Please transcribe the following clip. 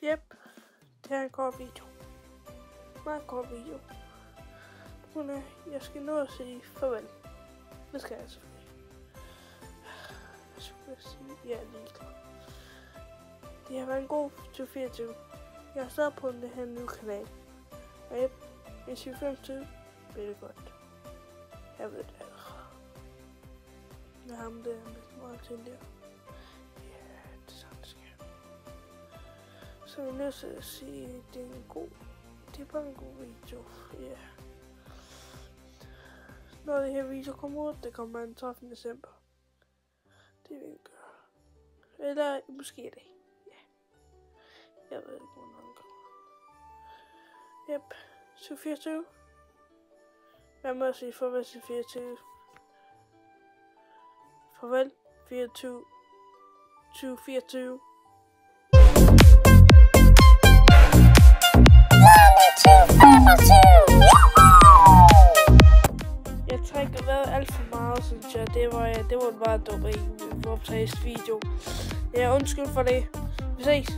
Yep, det er en kort video. Meget kort video. Jeg skal nå at sige farvel. Det skal jeg selvfølgelig. Jeg skulle sige, ja, lige klar. Det har været en god 2024. Jeg har startet på den her nye kanal. Og i 2025 bliver det godt. Jeg ved det allerede. Med ham der med meget til der. Ja, det er sådan, det sker. Så jeg er nødt til at sige, at det er bare en god video. Ja. Når det her video kommer ud, det kommer den 30. december. Det vil jeg gøre. Eller måske det. Ja. Jeg ved ikke, hvornår den kommer. Yep. 2024. Hvad må jeg sige farvel til 24? Farvel 2024. Jeg trækker vejret alt for meget, synes jeg. Det var bare dumt for optages video. Ja, undskyld for det. Vi ses.